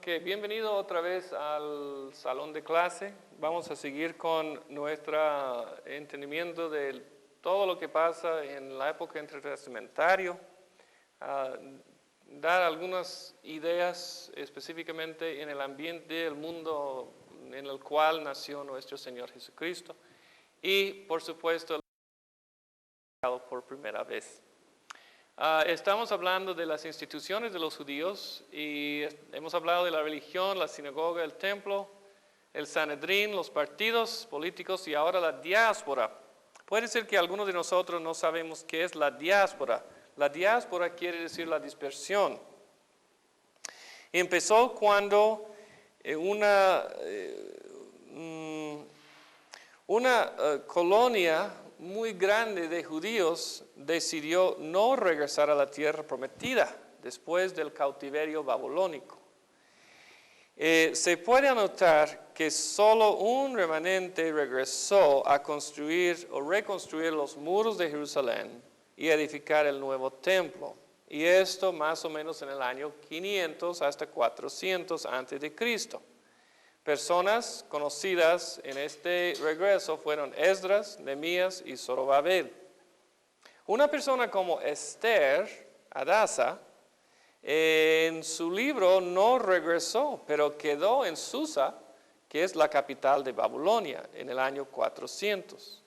Ok, bienvenido otra vez al salón de clase. Vamos a seguir con nuestro entendimiento de todo lo que pasa en la época intertestamentaria. Dar algunas ideas específicamente en el ambiente del mundo en el cual nació nuestro Señor Jesucristo. Y, por supuesto, por primera vez. Estamos hablando de las instituciones de los judíos y hemos hablado de la religión, la sinagoga, el templo, el Sanedrín, los partidos políticos y ahora la diáspora. Puede ser que algunos de nosotros no sabemos qué es la diáspora. La diáspora quiere decir la dispersión. Empezó cuando una colonia muy grande de judíos decidió no regresar a la tierra prometida después del cautiverio babilónico. Se puede anotar que solo un remanente regresó a construir o reconstruir los muros de Jerusalén y edificar el nuevo templo. Y esto más o menos en el año 500 hasta 400 antes de Cristo. Personas conocidas en este regreso fueron Esdras, Nehemías y Zorobabel. Una persona como Esther, Hadasa, en su libro no regresó, pero quedó en Susa, que es la capital de Babilonia, en el año 400.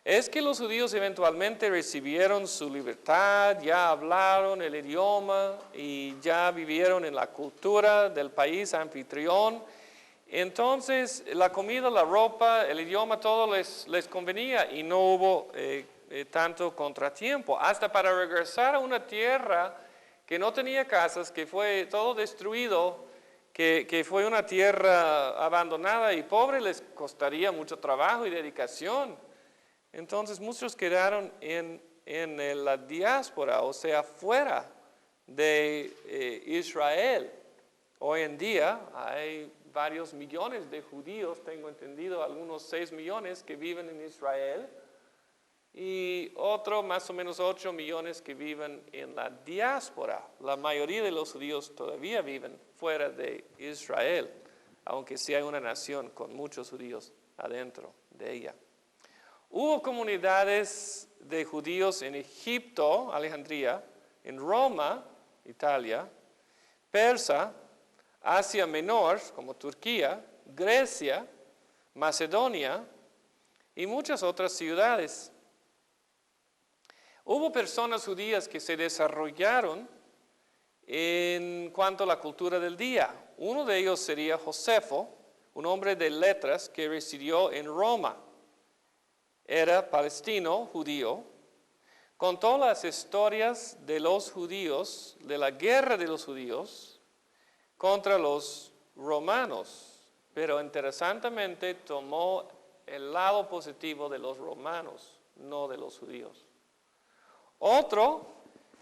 Es que los judíos eventualmente recibieron su libertad, ya hablaron el idioma y ya vivieron en la cultura del país anfitrión. Entonces, la comida, la ropa, el idioma, todo les convenía y no hubo tanto contratiempo. Hasta para regresar a una tierra que no tenía casas, que fue todo destruido, que fue una tierra abandonada y pobre, les costaría mucho trabajo y dedicación. Entonces, muchos quedaron en la diáspora, o sea, fuera de Israel. Hoy en día hay varios millones de judíos, tengo entendido, algunos 6 millones que viven en Israel y otro más o menos 8 millones que viven en la diáspora. La mayoría de los judíos todavía viven fuera de Israel, aunque sí hay una nación con muchos judíos adentro de ella. Hubo comunidades de judíos en Egipto, Alejandría, en Roma, Italia, Persia, Asia Menor, como Turquía, Grecia, Macedonia y muchas otras ciudades. Hubo personas judías que se desarrollaron en cuanto a la cultura del día. Uno de ellos sería Josefo, un hombre de letras que residió en Roma. Era palestino, judío. Contó las historias de los judíos, de la guerra de los judíos, contra los romanos, pero interesantemente tomó el lado positivo de los romanos, no de los judíos. Otro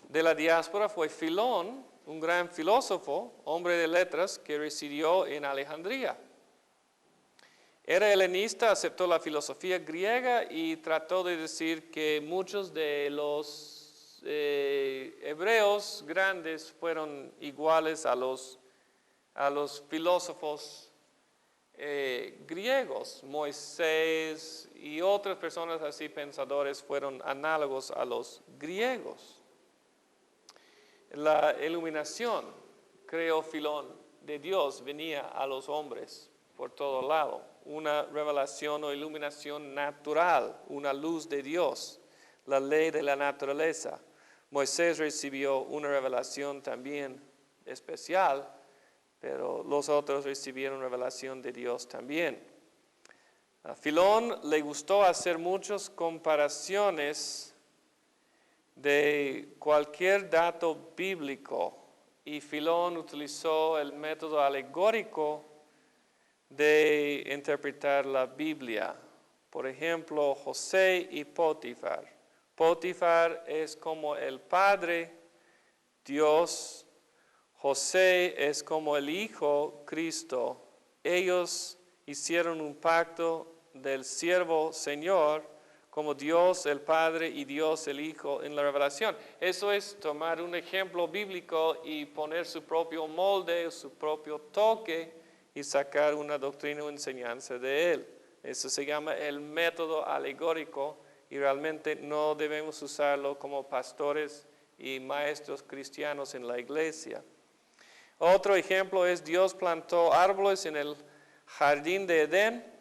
de la diáspora fue Filón, un gran filósofo, hombre de letras que residió en Alejandría. Era helenista, aceptó la filosofía griega y trató de decir que muchos de los hebreos grandes fueron iguales a los filósofos griegos. Moisés y otras personas así pensadores fueron análogos a los griegos. La iluminación, creó Filón, de Dios venía a los hombres por todo lado. Una revelación o iluminación natural, una luz de Dios, la ley de la naturaleza. Moisés recibió una revelación también especial, pero los otros recibieron revelación de Dios también. A Filón le gustó hacer muchas comparaciones de cualquier dato bíblico y Filón utilizó el método alegórico de interpretar la Biblia. Por ejemplo, José y Potifar. Potifar es como el padre, Dios. José es como el Hijo, Cristo. Ellos hicieron un pacto del siervo Señor como Dios el Padre y Dios el Hijo en la revelación. Eso es tomar un ejemplo bíblico y poner su propio molde, su propio toque y sacar una doctrina o enseñanza de él. Eso se llama el método alegórico y realmente no debemos usarlo como pastores y maestros cristianos en la iglesia. Otro ejemplo es Dios plantó árboles en el jardín de Edén.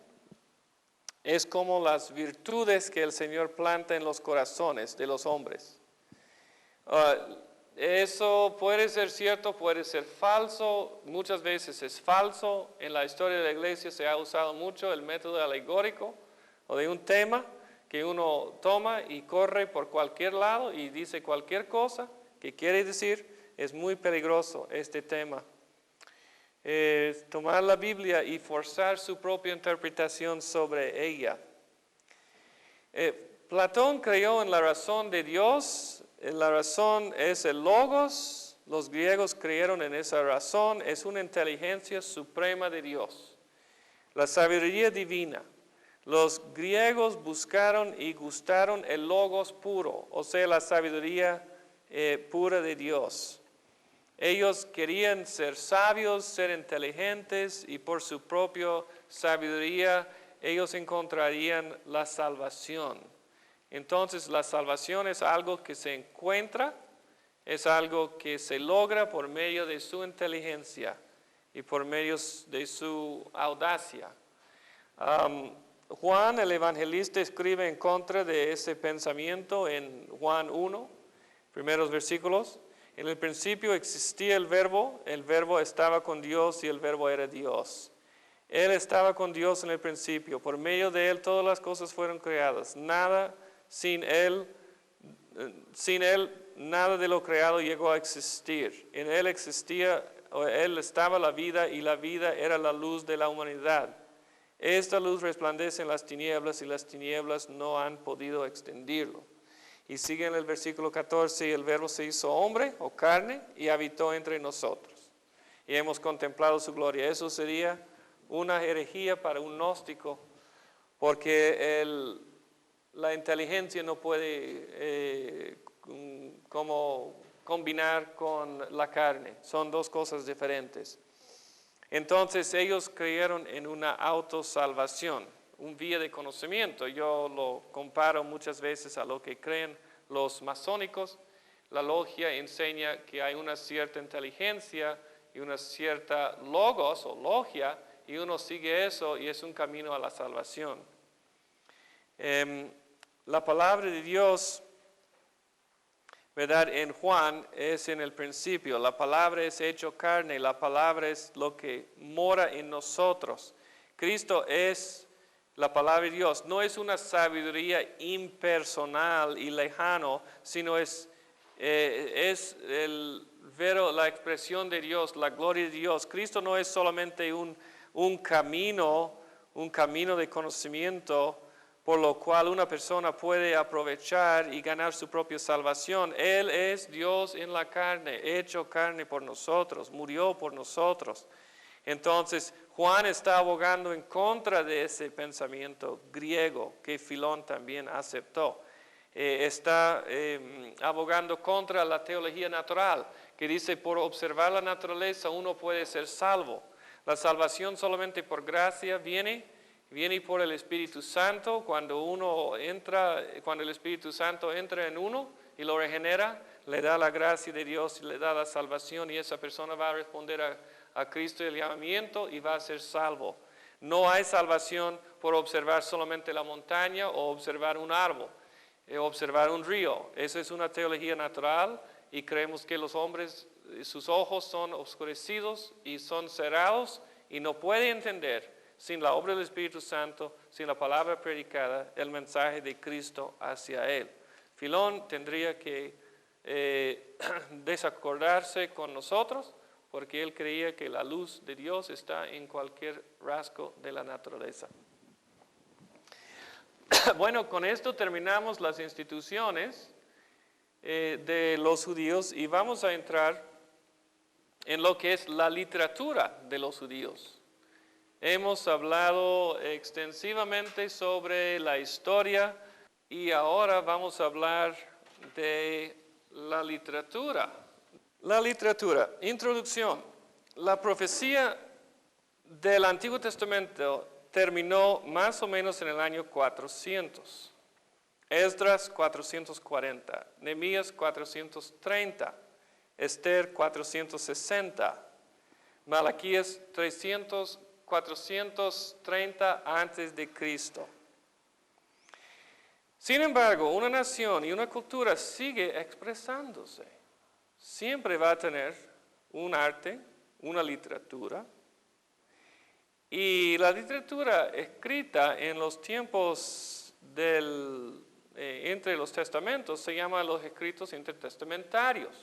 Es como las virtudes que el Señor planta en los corazones de los hombres. Eso puede ser cierto, puede ser falso, muchas veces es falso. En la historia de la iglesia se ha usado mucho el método alegórico o de un tema que uno toma y corre por cualquier lado y dice cualquier cosa que quiere decir. Es muy peligroso este tema. Tomar la Biblia y forzar su propia interpretación sobre ella. Platón creyó en la razón de Dios. La razón es el logos. Los griegos creyeron en esa razón. Es una inteligencia suprema de Dios. La sabiduría divina. Los griegos buscaron y gustaron el logos puro, o sea, la sabiduría pura de Dios. Ellos querían ser sabios, ser inteligentes y por su propia sabiduría ellos encontrarían la salvación. Entonces la salvación es algo que se encuentra, es algo que se logra por medio de su inteligencia y por medio de su audacia. Juan el evangelista escribe en contra de ese pensamiento en Juan 1, primeros versículos. En el principio existía el verbo estaba con Dios y el verbo era Dios. Él estaba con Dios en el principio, por medio de él todas las cosas fueron creadas. Sin él, nada de lo creado llegó a existir. En él él estaba la vida y la vida era la luz de la humanidad. Esta luz resplandece en las tinieblas y las tinieblas no han podido extinguirlo. Y sigue en el versículo 14, y el verbo se hizo hombre o carne y habitó entre nosotros. Y hemos contemplado su gloria. Eso sería una herejía para un gnóstico, porque la inteligencia no puede como combinar con la carne. Son dos cosas diferentes. Entonces ellos creyeron en una autosalvación, un vía de conocimiento. Yo lo comparo muchas veces a lo que creen los masónicos. La logia enseña que hay una cierta inteligencia y una cierta logos o logia, y uno sigue eso y es un camino a la salvación. La palabra de Dios, ¿verdad? En Juan es en el principio. La palabra es hecho carne, la palabra es lo que mora en nosotros. Cristo es la palabra de Dios. No es una sabiduría impersonal y lejano, sino es la expresión de Dios, la gloria de Dios. Cristo no es solamente un camino de conocimiento por lo cual una persona puede aprovechar y ganar su propia salvación. Él es Dios en la carne, hecho carne por nosotros, murió por nosotros. Entonces, Juan está abogando en contra de ese pensamiento griego que Filón también aceptó. Está abogando contra la teología natural, que dice por observar la naturaleza uno puede ser salvo. La salvación solamente por gracia viene por el Espíritu Santo. Cuando el Espíritu Santo entra en uno y lo regenera, le da la gracia de Dios y le da la salvación, y esa persona va a responder a Cristo el llamamiento y va a ser salvo. No hay salvación por observar solamente la montaña o observar un árbol, observar un río. Esa es una teología natural y creemos que los hombres, sus ojos son oscurecidos y son cerrados y no puede entender sin la obra del Espíritu Santo, sin la palabra predicada, el mensaje de Cristo hacia él. Filón tendría que desacordarse con nosotros porque él creía que la luz de Dios está en cualquier rasgo de la naturaleza. Bueno, con esto terminamos las instituciones de los judíos y vamos a entrar en lo que es la literatura de los judíos. Hemos hablado extensivamente sobre la historia y ahora vamos a hablar de la literatura. La literatura, introducción. La profecía del Antiguo Testamento terminó más o menos en el año 400. Esdras 440, Nehemías 430, Esther 460, Malaquías 430 antes de Cristo. Sin embargo, una nación y una cultura sigue expresándose. Siempre va a tener un arte, una literatura. Y la literatura escrita en los tiempos entre los testamentos se llama los escritos intertestamentarios.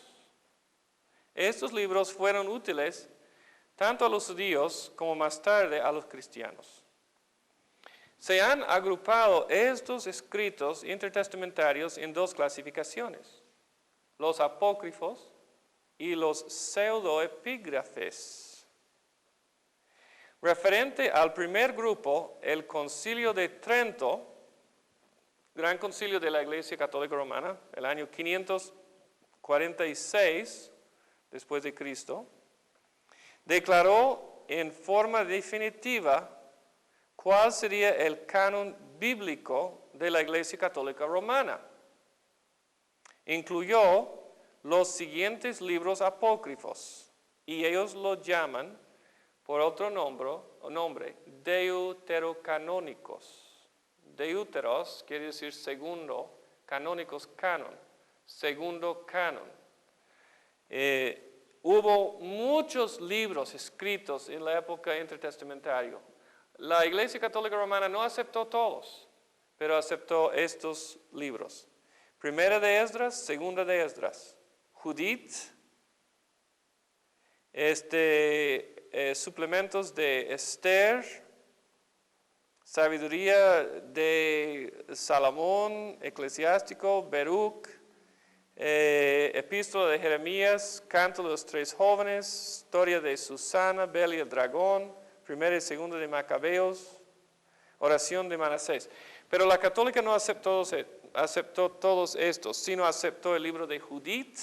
Estos libros fueron útiles tanto a los judíos como más tarde a los cristianos. Se han agrupado estos escritos intertestamentarios en dos clasificaciones, los apócrifos y los pseudoepígrafes. Referente al primer grupo, el Concilio de Trento, Gran Concilio de la Iglesia Católica Romana, el año 546 después de Cristo, declaró en forma definitiva cuál sería el canon bíblico de la Iglesia Católica Romana. Incluyó los siguientes libros apócrifos, y ellos lo llaman por otro nombre, deuterocanónicos. Deuteros quiere decir segundo, canónicos, canon, segundo canon. Hubo muchos libros escritos en la época intertestamentaria. La Iglesia Católica Romana no aceptó todos, pero aceptó estos libros. Primera de Esdras, segunda de Esdras, Judith, suplementos de Esther, sabiduría de Salomón, eclesiástico, Baruch, epístola de Jeremías, canto de los tres jóvenes, historia de Susana, Bel y el dragón, primera y segunda de Macabeos, oración de Manasés. Pero la católica no aceptó todos estos, sino aceptó el libro de Judith,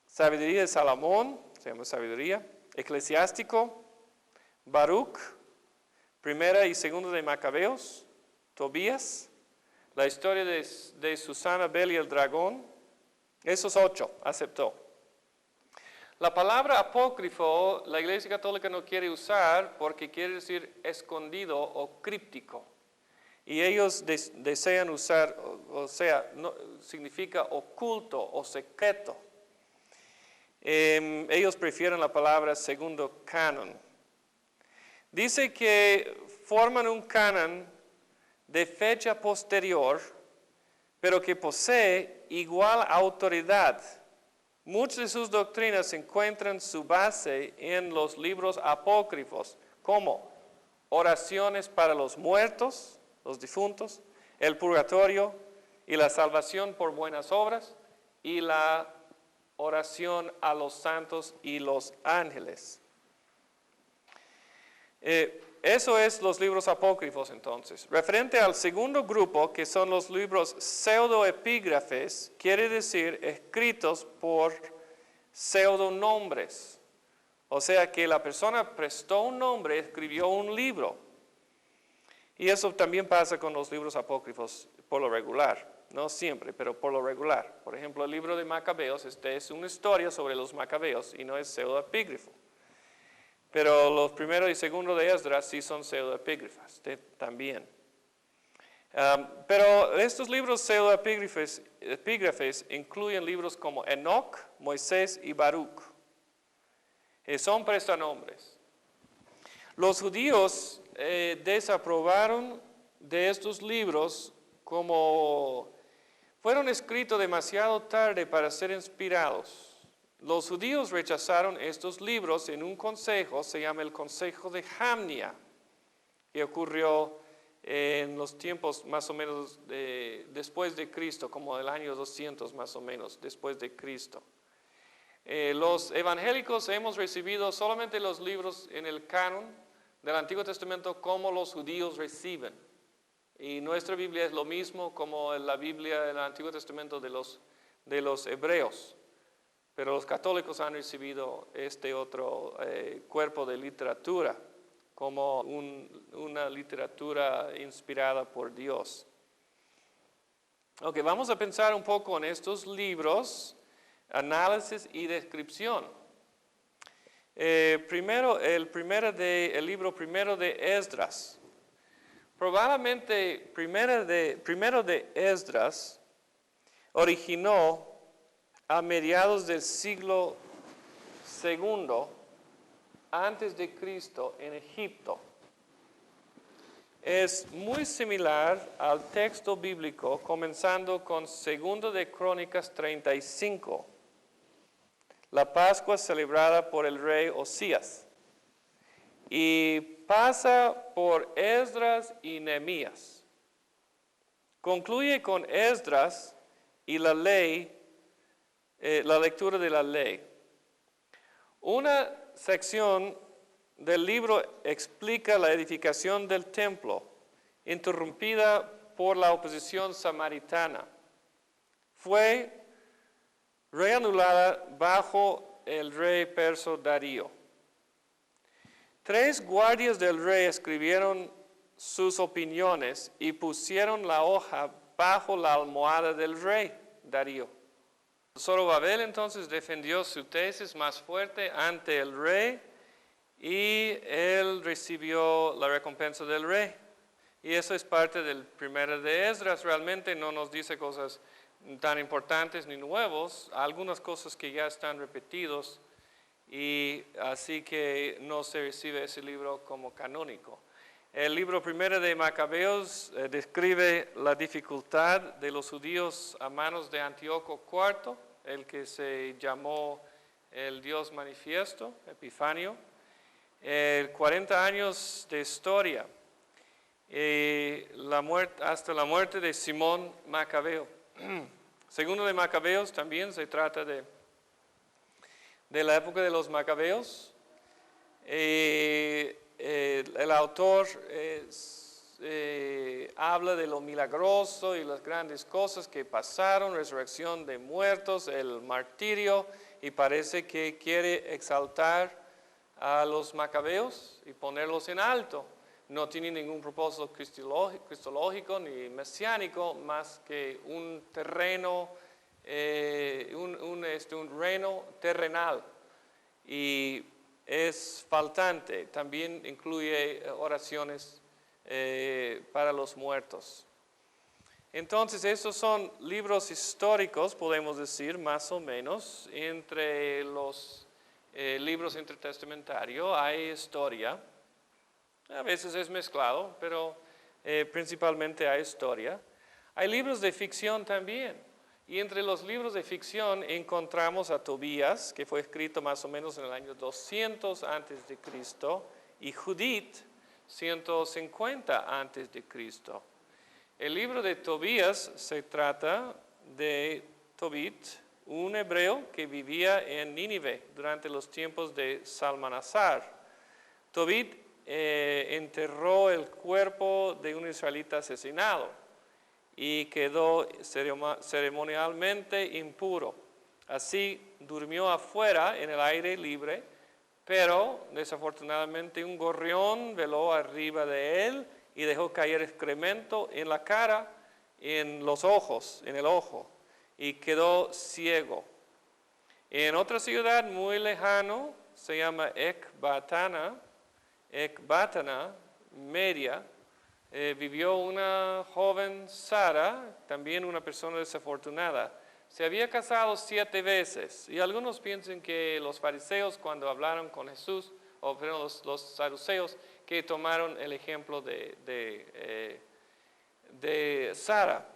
sabiduría de Salomón, se llama sabiduría, eclesiástico, Baruch, primera y segunda de Macabeos, Tobías, la historia de Susana, Bel y el dragón, esos 8 aceptó. La palabra apócrifo la Iglesia Católica no quiere usar porque quiere decir escondido o críptico. Y ellos desean usar, significa oculto o secreto. Ellos prefieren la palabra segundo canon. Dice que forman un canon de fecha posterior, pero que posee igual autoridad. Muchas de sus doctrinas encuentran su base en los libros apócrifos, como oraciones para los muertos, los difuntos, el purgatorio y la salvación por buenas obras, y la oración a los santos y los ángeles. Eso es los libros apócrifos entonces. Referente al segundo grupo, que son los libros pseudoepígrafes, quiere decir escritos por pseudonombres. O sea que la persona prestó un nombre, escribió un libro. Y eso también pasa con los libros apócrifos por lo regular. No siempre, pero por lo regular. Por ejemplo, el libro de Macabeos, es una historia sobre los Macabeos y no es pseudoepígrafo. Pero los primero y segundo de Esdras sí son pseudoepígrafes también. Pero estos libros pseudoepígrafes incluyen libros como Enoc, Moisés y Baruch. Son prestanombres. Los judíos desaprobaron de estos libros como fueron escritos demasiado tarde para ser inspirados. Los judíos rechazaron estos libros en un consejo, se llama el Consejo de Jamnia, que ocurrió en los tiempos más o menos después de Cristo, como el año 200 más o menos después de Cristo. Los evangélicos hemos recibido solamente los libros en el canon del Antiguo Testamento como los judíos reciben. Y nuestra Biblia es lo mismo como la Biblia del Antiguo Testamento de los hebreos. Pero los católicos han recibido este otro cuerpo de literatura como una literatura inspirada por Dios. Ok, vamos a pensar un poco en estos libros, análisis y descripción. Primero, el libro primero de Esdras. Probablemente primero de Esdras originó a mediados del siglo II antes de Cristo en Egipto. Es muy similar al texto bíblico, comenzando con 2 de Crónicas 35, la Pascua celebrada por el rey Osías, y pasa por Esdras y Nehemías. Concluye con Esdras y la ley, la lectura de la ley. Una sección del libro explica la edificación del templo, interrumpida por la oposición samaritana. Fue reanudada bajo el rey persa Darío. 3 guardias del rey escribieron sus opiniones y pusieron la hoja bajo la almohada del rey Darío. Zorobabel entonces defendió su tesis más fuerte ante el rey y él recibió la recompensa del rey. Y eso es parte del primero de Esdras. Realmente no nos dice cosas tan importantes ni nuevos, algunas cosas que ya están repetidos, y así que no se recibe ese libro como canónico. El libro primero de Macabeos describe la dificultad de los judíos a manos de Antíoco IV, el que se llamó el Dios manifiesto, Epifanio. 40 años de historia, hasta la muerte de Simón Macabeo. Segundo de Macabeos también se trata de la época de los Macabeos. El autor habla de lo milagroso y las grandes cosas que pasaron, resurrección de muertos, el martirio, y parece que quiere exaltar a los macabeos y ponerlos en alto. No tiene ningún propósito cristológico ni mesiánico, más que un terreno, un reino terrenal. Y es faltante. También incluye oraciones para los muertos. Entonces, esos son libros históricos, podemos decir, más o menos. Entre los libros intertestamentarios hay historia. A veces es mezclado, pero principalmente hay historia. Hay libros de ficción también. Y entre los libros de ficción encontramos a Tobías, que fue escrito más o menos en el año 200 antes de Cristo, y Judith, 150 antes de Cristo. El libro de Tobías se trata de Tobit, un hebreo que vivía en Nínive durante los tiempos de Salmanasar. Tobit enterró el cuerpo de un israelita asesinado y quedó ceremonialmente impuro. Así durmió afuera en el aire libre, pero desafortunadamente un gorrión veló arriba de él y dejó caer excremento en la cara, en los ojos, en el ojo, y quedó ciego. En otra ciudad muy lejano, se llama Ecbatana, Media, vivió una joven Sara, también una persona desafortunada. Se había casado 7 veces, y algunos piensan que los fariseos, cuando hablaron con Jesús, o perdón, los saduceos, que tomaron el ejemplo de Sara.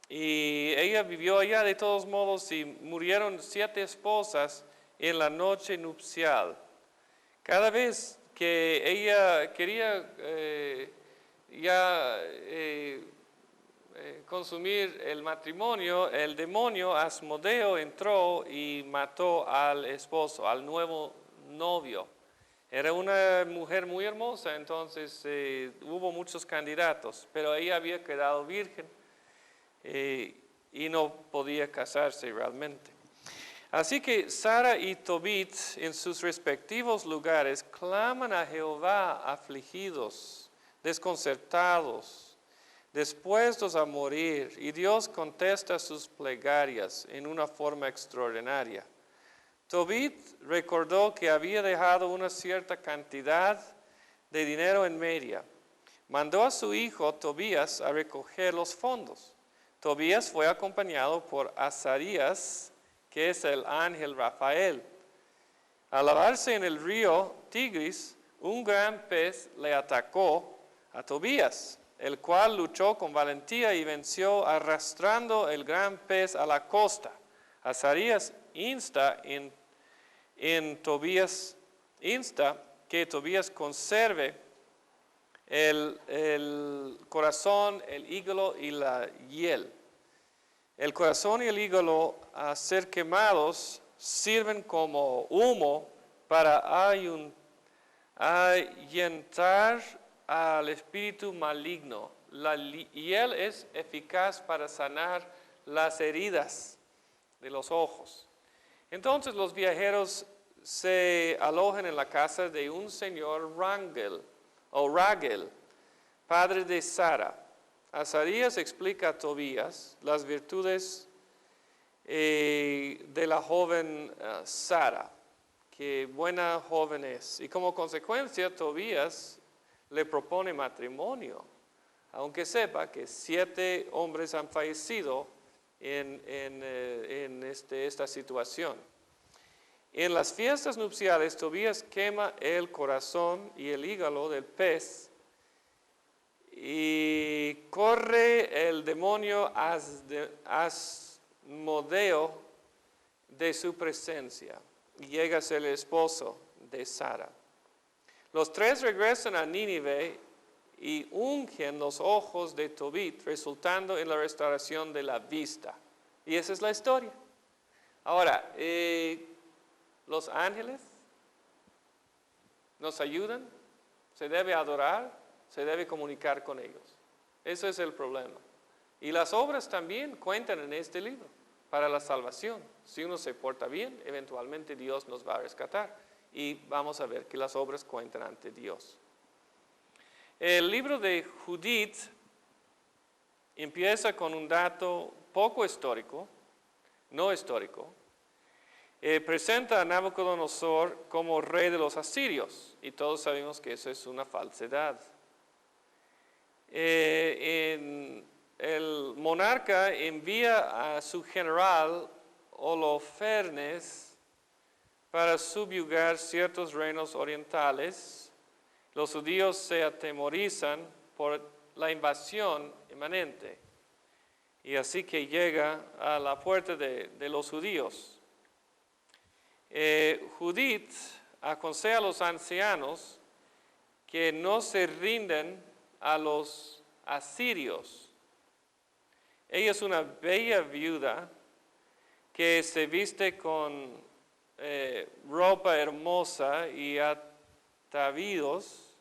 Y ella vivió allá de todos modos, y murieron 7 esposas en la noche nupcial. Cada vez que ella quería consumir el matrimonio, el demonio Asmodeo entró y mató al esposo, al nuevo novio. Era una mujer muy hermosa, entonces hubo muchos candidatos, pero ella había quedado virgen y no podía casarse realmente. Así que Sara y Tobit en sus respectivos lugares claman a Jehová afligidos, desconcertados, dispuestos a morir, y Dios contesta sus plegarias en una forma extraordinaria. Tobit recordó que había dejado una cierta cantidad de dinero en Media. Mandó a su hijo Tobías a recoger los fondos. Tobías fue acompañado por Azarías, que es el ángel Rafael. Al lavarse en el río Tigris, un gran pez le atacó a Tobías, el cual luchó con valentía y venció arrastrando el gran pez a la costa. Azarías insta que Tobías conserve el corazón, el hígado y la hiel. El corazón y el hígado a ser quemados sirven como humo para ahuyentar al espíritu maligno. La hiel es eficaz para sanar las heridas de los ojos. Entonces los viajeros se alojan en la casa de un señor Rangel, padre de Sara. Azarías explica a Tobías las virtudes de la joven Sara, que buena joven es. Y como consecuencia, Tobías le propone matrimonio, aunque sepa que 7 hombres han fallecido en esta situación. En las fiestas nupciales, Tobías quema el corazón y el hígado del pez y corre el demonio Asmodeo de su presencia y llega a ser el esposo de Sara. Los 3 regresan a Nínive y ungen los ojos de Tobit, resultando en la restauración de la vista. Y esa es la historia. Ahora, los ángeles nos ayudan, se debe adorar, se debe comunicar con ellos. Ese es el problema. Y las obras también cuentan en este libro para la salvación. Si uno se porta bien, eventualmente Dios nos va a rescatar. Y vamos a ver que las obras cuentan ante Dios. El libro de Judith empieza con un dato poco histórico, no histórico. Presenta a Nabucodonosor como rey de los asirios, y todos sabemos que eso es una falsedad. El monarca envía a su general Holofernes para subyugar ciertos reinos orientales. Los judíos se atemorizan por la invasión inminente, y así que llega a la puerta de los judíos. Judith aconseja a los ancianos que no se rinden a los asirios. Ella es una bella viuda que se viste con ropa hermosa y atavíos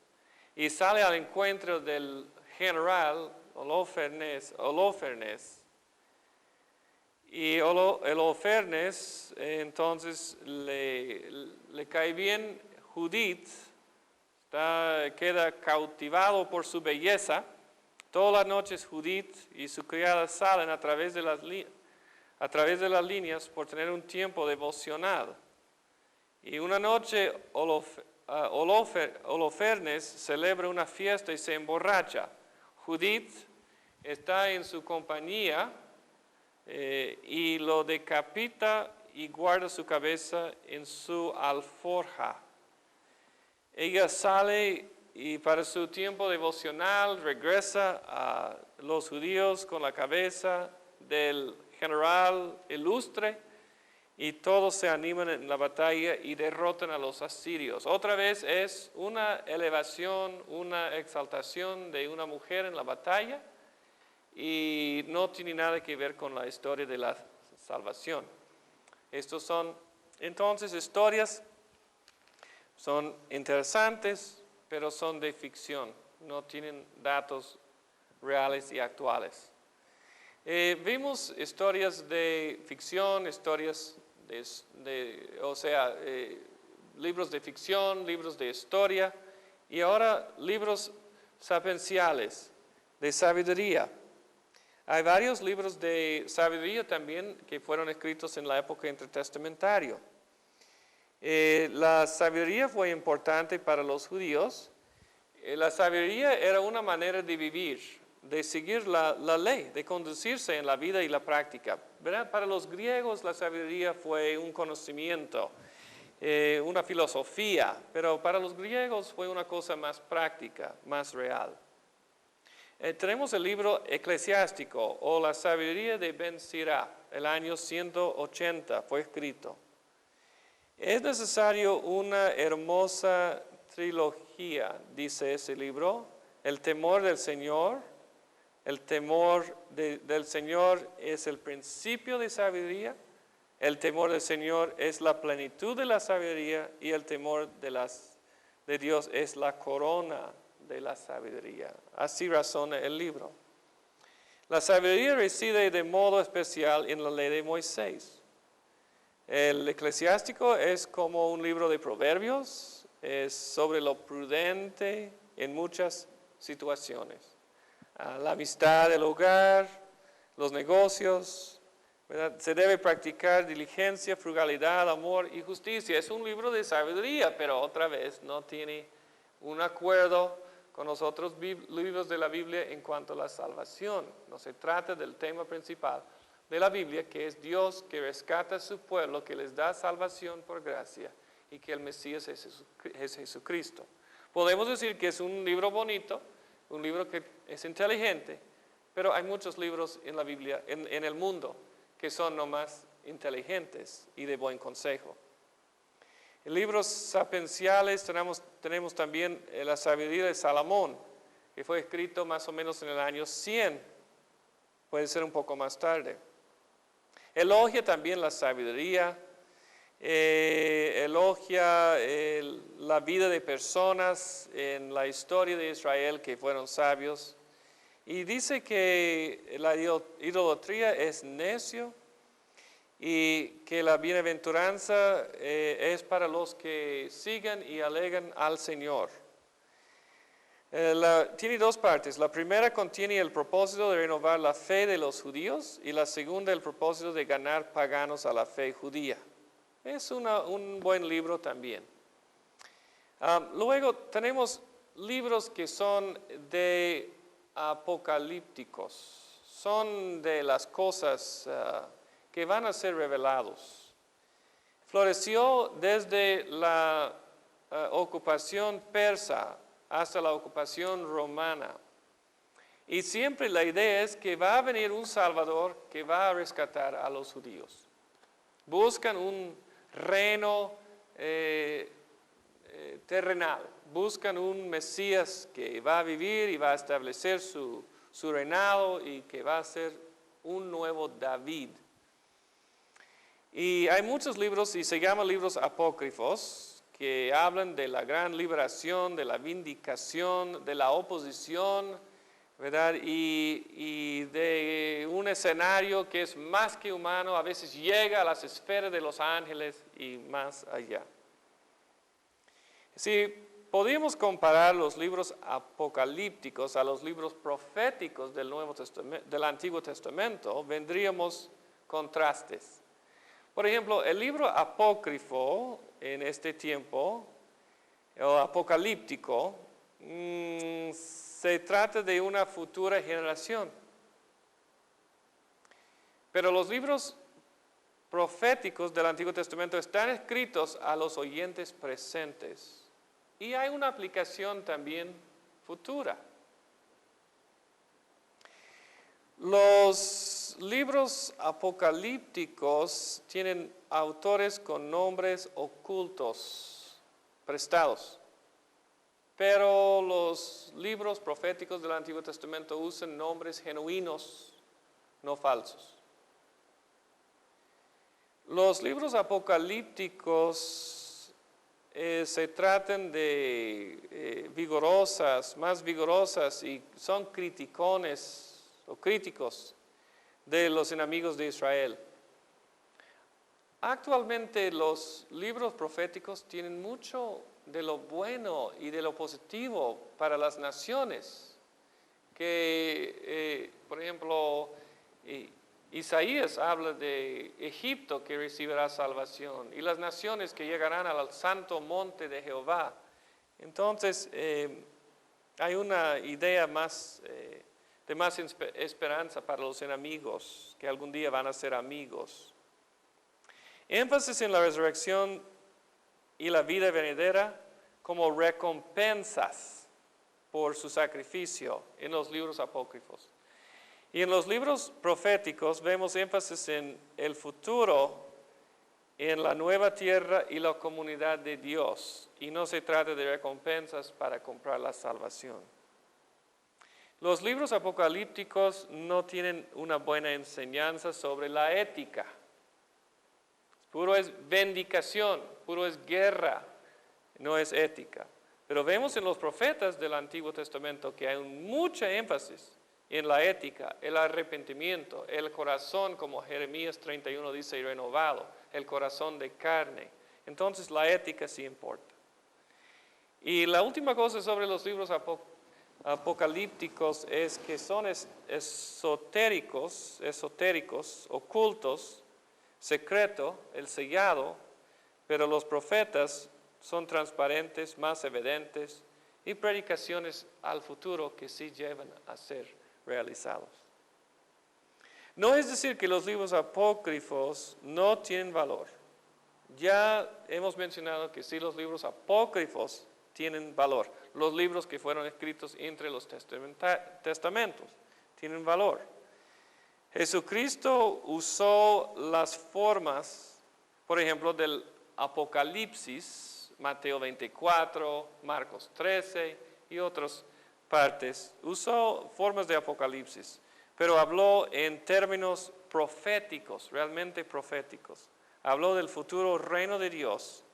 y sale al encuentro del general Holofernes. Y Holofernes entonces le cae bien Judith, queda cautivado por su belleza. Todas las noches Judith y su criada salen a través de las líneas por tener un tiempo devocional. Y una noche Holofernes celebra una fiesta y se emborracha. Judith está en su compañía y lo decapita y guarda su cabeza en su alforja. Ella sale y para su tiempo devocional regresa a los judíos con la cabeza del general ilustre, y todos se animan en la batalla y derrotan a los asirios. Otra vez es una elevación, una exaltación de una mujer en la batalla, y no tiene nada que ver con la historia de la salvación. Estos son entonces historias Son interesantes, pero son de ficción, no tienen datos reales y actuales. Vimos historias de ficción, historias libros de ficción, libros de historia, y ahora libros sapienciales, de sabiduría. Hay varios libros de sabiduría también que fueron escritos en la época intertestamentaria. La sabiduría fue importante para los judíos. La sabiduría era una manera de vivir, de seguir la ley, de conducirse en la vida y la práctica, ¿verdad? Para los griegos la sabiduría fue un conocimiento, una filosofía, pero para los griegos fue una cosa más práctica, más real. Tenemos el libro eclesiástico o la sabiduría de Ben Sira, el año 180 fue escrito. Es necesario una hermosa trilogía, dice ese libro: el temor del Señor. El temor del Señor es el principio de sabiduría. El temor del Señor es la plenitud de la sabiduría, y el temor de Dios es la corona de la sabiduría. Así razona el libro. La sabiduría reside de modo especial en la ley de Moisés. El eclesiástico es como un libro de proverbios, es sobre lo prudente en muchas situaciones. La amistad, el hogar, los negocios, ¿verdad? Se debe practicar diligencia, frugalidad, amor y justicia. Es un libro de sabiduría, pero otra vez no tiene un acuerdo con los otros libros de la Biblia en cuanto a la salvación. No se trata del tema principal de la Biblia, que es Dios que rescata a su pueblo, que les da salvación por gracia, y que el Mesías es Jesucristo. Podemos decir que es un libro bonito, un libro que es inteligente, pero hay muchos libros en la Biblia, en el mundo, que son nomás inteligentes y de buen consejo. En libros sapienciales tenemos también la sabiduría de Salomón, que fue escrito más o menos en el año 100, puede ser un poco más tarde. Elogia también la sabiduría, elogia la vida de personas en la historia de Israel que fueron sabios, y dice que la idolatría es necio y que la bienaventuranza es para los que sigan y alegan al Señor. Tiene dos partes. La primera contiene el propósito de renovar la fe de los judíos, y la segunda el propósito de ganar paganos a la fe judía. Es un buen libro también. Luego tenemos libros que son de apocalípticos, son de las cosas que van a ser revelados. Floreció desde la ocupación persa hasta la ocupación romana. Y siempre la idea es que va a venir un Salvador que va a rescatar a los judíos. Buscan un reino terrenal, buscan un Mesías que va a vivir y va a establecer su reinado, y que va a ser un nuevo David. Y hay muchos libros, y se llaman libros apócrifos, que hablan de la gran liberación, de la vindicación, de la oposición, ¿verdad? Y de un escenario que es más que humano, a veces llega a las esferas de los ángeles y más allá. Si podíamos comparar los libros apocalípticos a los libros proféticos del Antiguo Testamento, vendríamos contrastes. Por ejemplo, el libro apócrifo en este tiempo, o apocalíptico, se trata de una futura generación. Pero los libros proféticos del Antiguo Testamento están escritos a los oyentes presentes. Y hay una aplicación también futura. Los libros apocalípticos tienen autores con nombres ocultos, prestados. Pero los libros proféticos del Antiguo Testamento usan nombres genuinos, no falsos. Los libros apocalípticos se tratan de vigorosas, más vigorosas y son criticones o críticos de los enemigos de Israel. Actualmente los libros proféticos tienen mucho de lo bueno y de lo positivo para las naciones, que por ejemplo Isaías habla de Egipto que recibirá salvación y las naciones que llegarán al santo monte de Jehová. Entonces hay una idea más de más esperanza para los enemigos que algún día van a ser amigos. Énfasis en la resurrección y la vida venidera como recompensas por su sacrificio en los libros apócrifos. Y en los libros proféticos vemos énfasis en el futuro, en la nueva tierra y la comunidad de Dios. Y no se trata de recompensas para comprar la salvación. Los libros apocalípticos no tienen una buena enseñanza sobre la ética. Puro es vindicación, puro es guerra, no es ética. Pero vemos en los profetas del Antiguo Testamento que hay mucha énfasis en la ética, el arrepentimiento, el corazón, como Jeremías 31 dice, renovado, el corazón de carne. Entonces la ética sí importa. Y la última cosa sobre los libros apocalípticos es que son esotéricos, ocultos, secreto, el sellado, pero los profetas son transparentes, más evidentes y predicaciones al futuro que sí llevan a ser realizados. No es decir que los libros apócrifos no tienen valor. Ya hemos mencionado que sí los libros apócrifos tienen valor. Los libros que fueron escritos entre los testamentos tienen valor. Jesucristo usó las formas, por ejemplo, del Apocalipsis, Mateo 24, Marcos 13 y otras partes. Usó formas de Apocalipsis, pero habló en términos proféticos, realmente proféticos. Habló del futuro reino de Dios,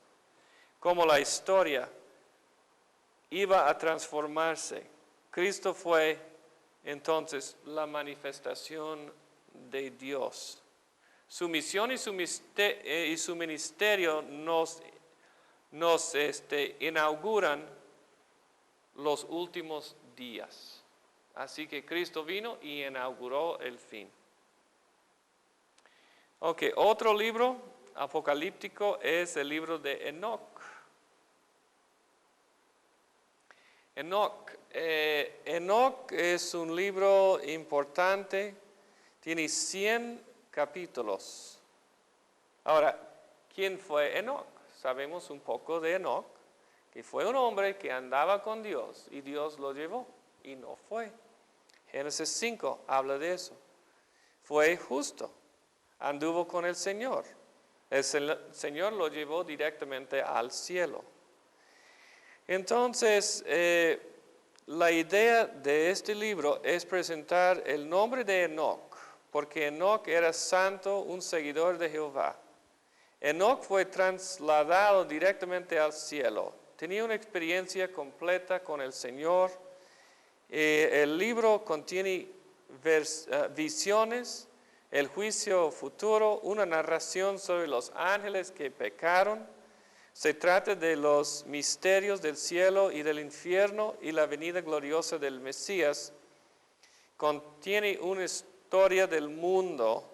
cómo la historia iba a transformarse. Cristo fue entonces la manifestación de Dios. Su misión y su ministerio nos inauguran los últimos días. Así que Cristo vino y inauguró el fin. Ok, otro libro apocalíptico es el libro de Enoc. Enoc es un libro importante, tiene 100 capítulos. Ahora, ¿quién fue Enoc? Sabemos un poco de Enoc, que fue un hombre que andaba con Dios y Dios lo llevó y no fue. Génesis 5 habla de eso. Fue justo, anduvo con el Señor. El Señor lo llevó directamente al cielo. Entonces, la idea de este libro es presentar el nombre de Enoc, porque Enoc era santo, un seguidor de Jehová. Enoc fue trasladado directamente al cielo. Tenía una experiencia completa con el Señor. El libro contiene visiones, el juicio futuro, una narración sobre los ángeles que pecaron. Se trata de los misterios del cielo y del infierno y la venida gloriosa del Mesías. Contiene una historia del mundo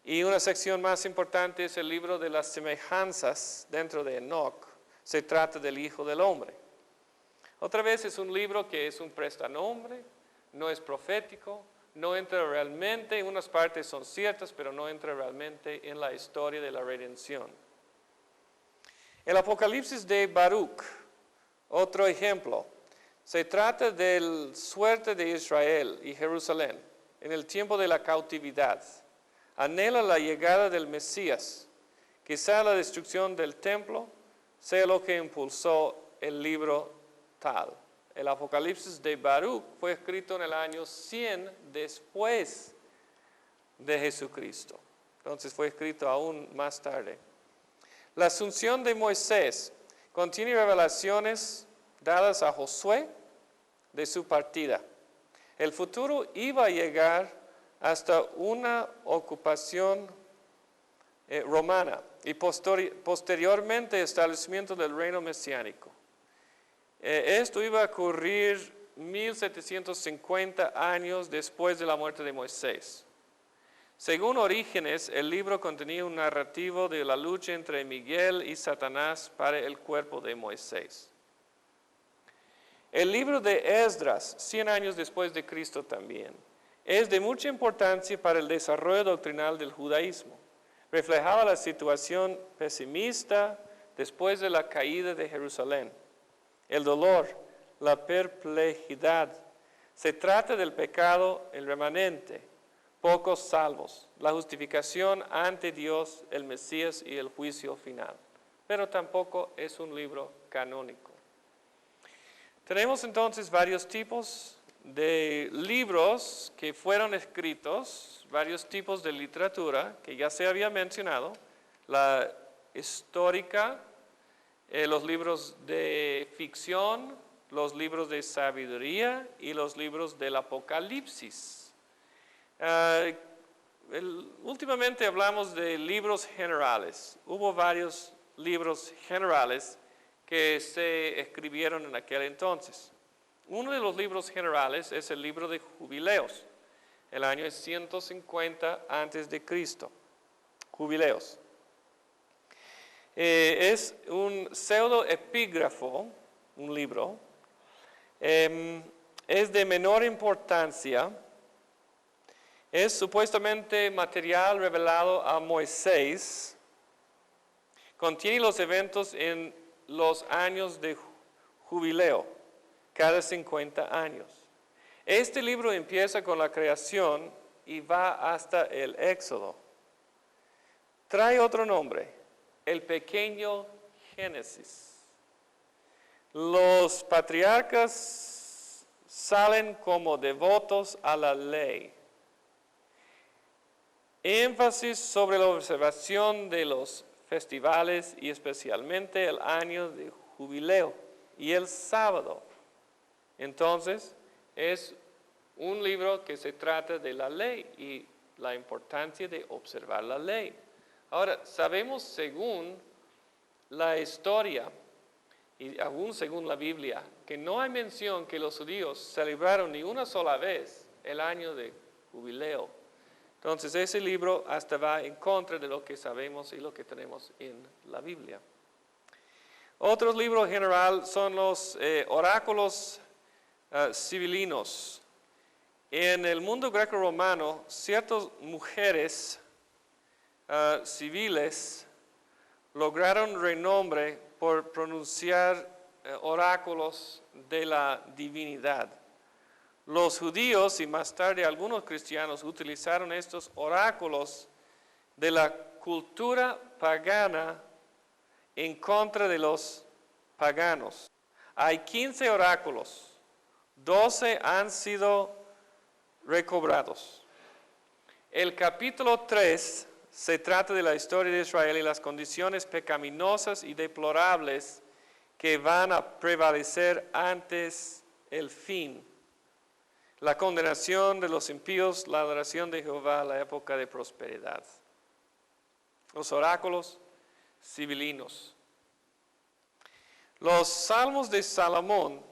y una sección más importante es el libro de las semejanzas dentro de Enoc. Se trata del Hijo del Hombre. Otra vez es un libro que es un prestanombre, no es profético, no entra realmente, unas partes son ciertas, pero no entra realmente en la historia de la redención. El Apocalipsis de Baruch, otro ejemplo, se trata de la suerte de Israel y Jerusalén en el tiempo de la cautividad. Anhela la llegada del Mesías. Quizá la destrucción del templo sea lo que impulsó el libro tal. El Apocalipsis de Baruch fue escrito en el año 100 después de Jesucristo. Entonces fue escrito aún más tarde. La asunción de Moisés. contiene revelaciones dadas a Josué de su partida. El futuro iba a llegar hasta una ocupación romana y posteriormente establecimiento del reino mesiánico. Esto iba a ocurrir 1750 años después de la muerte de Moisés. Según Orígenes, el libro contenía un narrativo de la lucha entre Miguel y Satanás para el cuerpo de Moisés. El libro de Esdras, 100 años después de Cristo también, es de mucha importancia para el desarrollo doctrinal del judaísmo. Reflejaba la situación pesimista después de la caída de Jerusalén, el dolor, la perplejidad. Se trata del pecado, el remanente, pocos salvos, la justificación ante Dios, el Mesías y el juicio final. Pero tampoco es un libro canónico. Tenemos entonces varios tipos de libros que fueron escritos, varios tipos de literatura que ya se había mencionado, la histórica, los libros de ficción, los libros de sabiduría y los libros del Apocalipsis. Últimamente hablamos de libros generales. Hubo varios libros generales que se escribieron en aquel entonces. Uno de los libros generales es el libro de Jubileos. El año es 150 antes de Cristo. Jubileos. Es un pseudoepígrafo, un libro. Es de menor importancia. Es supuestamente material revelado a Moisés. Contiene los eventos en los años de jubileo, cada 50 años. Este libro empieza con la creación y va hasta el Éxodo. Trae otro nombre, el pequeño Génesis. Los patriarcas salen como devotos a la ley. Énfasis sobre la observación de los festivales y especialmente el año de jubileo y el sábado. Entonces, es un libro que se trata de la ley y la importancia de observar la ley. Ahora, sabemos según la historia y aún según la Biblia que no hay mención que los judíos celebraron ni una sola vez el año de jubileo. Entonces, ese libro hasta va en contra de lo que sabemos y lo que tenemos en la Biblia. Otro libro general son los oráculos civilinos. En el mundo greco-romano, ciertas mujeres civiles lograron renombre por pronunciar oráculos de la divinidad. Los judíos y más tarde algunos cristianos utilizaron estos oráculos de la cultura pagana en contra de los paganos. Hay 15 oráculos, 12 han sido recobrados. El capítulo 3 se trata de la historia de Israel y las condiciones pecaminosas y deplorables que van a prevalecer antes el fin. La condenación de los impíos, la adoración de Jehová, la época de prosperidad. Los oráculos civilinos. Los salmos de Salomón,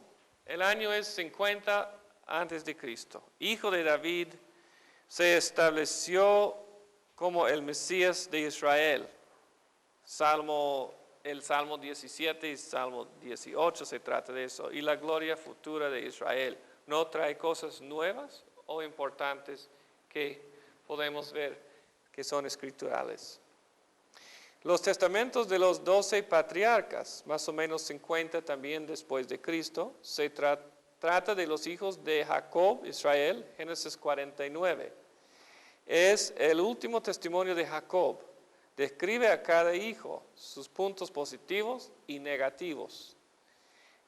el año es 50 antes de Cristo. Hijo de David, se estableció como el Mesías de Israel. El Salmo 17 y Salmo 18 se trata de eso. Y la gloria futura de Israel. No trae cosas nuevas o importantes que podemos ver que son escriturales. Los testamentos de los 12 patriarcas, más o menos 50 también después de Cristo, se trata de los hijos de Jacob, Israel, Génesis 49. Es el último testimonio de Jacob. Describe a cada hijo, sus puntos positivos y negativos.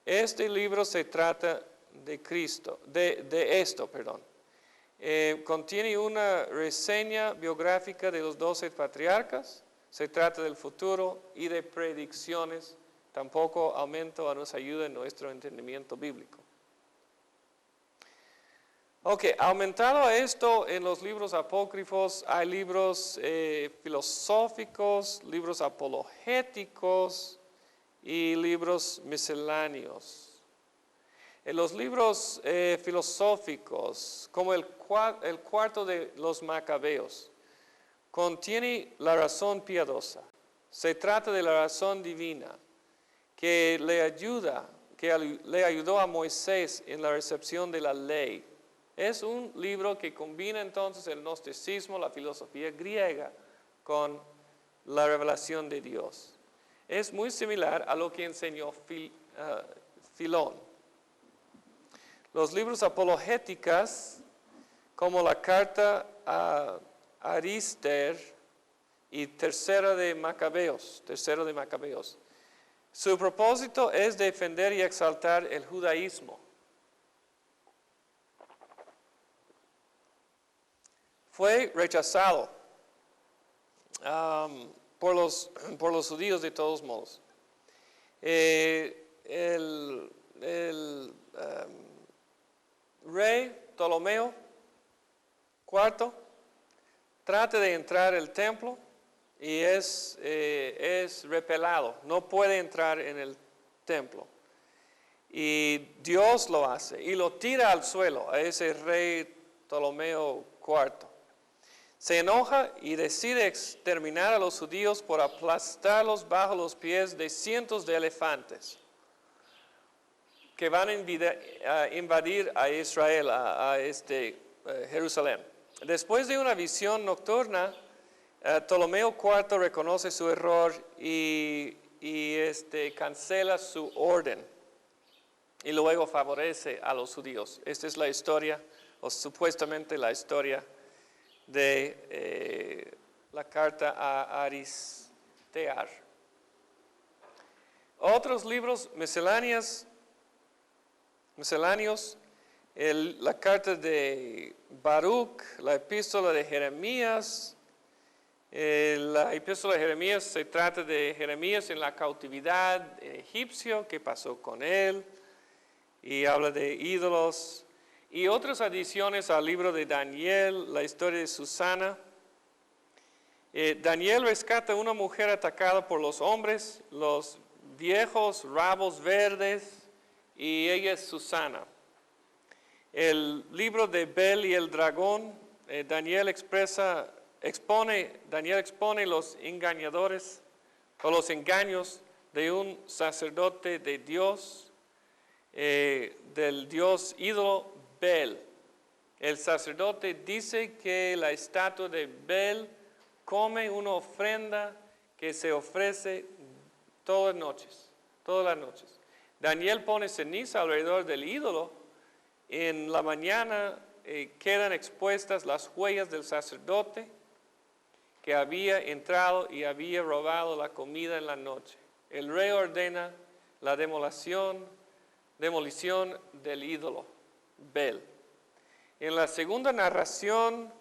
Este libro se trata de esto. Contiene una reseña biográfica de los 12 patriarcas, se trata del futuro y de predicciones tampoco aumento a nuestra ayuda en nuestro entendimiento bíblico. Ok, aumentado a esto, en los libros apócrifos hay libros filosóficos, libros apologéticos y libros misceláneos. En los libros filosóficos, como el cuarto de los Macabeos, contiene la razón piadosa. Se trata de la razón divina que le ayudó a Moisés en la recepción de la ley. Es un libro que combina entonces el gnosticismo, la filosofía griega, con la revelación de Dios. Es muy similar a lo que enseñó Filón. Los libros apologéticas, como la carta a Arister y tercero de Macabeos. Su propósito es defender y exaltar el judaísmo. Fue rechazado por los judíos de todos modos. El rey Ptolomeo IV trata de entrar al templo y es repelado, no puede entrar en el templo. Y Dios lo hace y lo tira al suelo a ese rey Ptolomeo IV. Se enoja y decide exterminar a los judíos por aplastarlos bajo los pies de cientos de elefantes que van a invadir a Israel, a Jerusalén. Después de una visión nocturna, Ptolomeo IV reconoce su error y cancela su orden y luego favorece a los judíos. Esta es la historia, o supuestamente la historia de la carta a Aristear. Otros libros misceláneos, la carta de Baruch, la epístola de Jeremías. La epístola de Jeremías se trata de Jeremías en la cautividad egipcio, qué pasó con él, y habla de ídolos. Y otras adiciones al libro de Daniel, la historia de Susana. Daniel rescata a una mujer atacada por los hombres, los viejos rabos verdes, y ella es Susana. El libro de Bel y el dragón, Daniel expone los engañadores o los engaños de un sacerdote de Dios, del dios ídolo Bel. El sacerdote dice que la estatua de Bel come una ofrenda que se ofrece todas las noches. Daniel pone ceniza alrededor del ídolo. En la mañana quedan expuestas las huellas del sacerdote que había entrado y había robado la comida en la noche. El rey ordena la demolición del ídolo Bel. En la segunda narración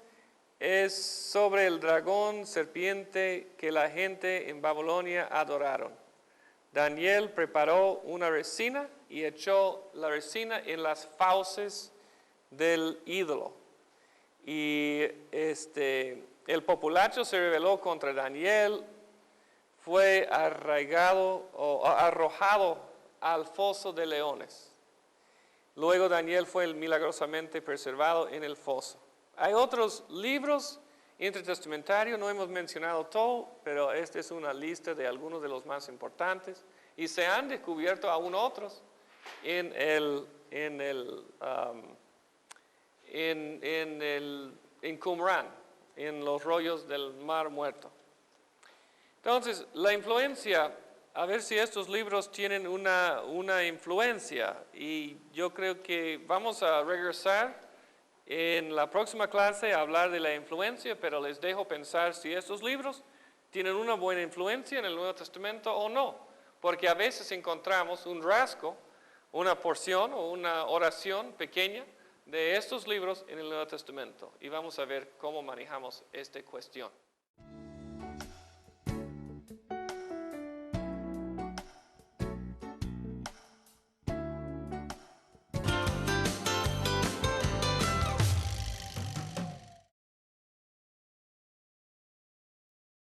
es sobre el dragón serpiente que la gente en Babilonia adoraron. Daniel preparó una resina y echó la resina en las fauces del ídolo. Y el populacho se rebeló contra Daniel, fue arraigado o arrojado al foso de leones. Luego Daniel fue milagrosamente preservado en el foso. Hay otros libros intertestamentarios, no hemos mencionado todo, pero esta es una lista de algunos de los más importantes. Y se han descubierto aún otros en Qumran, en los rollos del Mar Muerto. Entonces, la influencia, a ver si estos libros tienen una influencia, y yo creo que vamos a regresar en la próxima clase a hablar de la influencia, pero les dejo pensar si estos libros tienen una buena influencia en el Nuevo Testamento o no, porque a veces encontramos un rasgo, una porción o una oración pequeña de estos libros en el Nuevo Testamento, y vamos a ver cómo manejamos esta cuestión.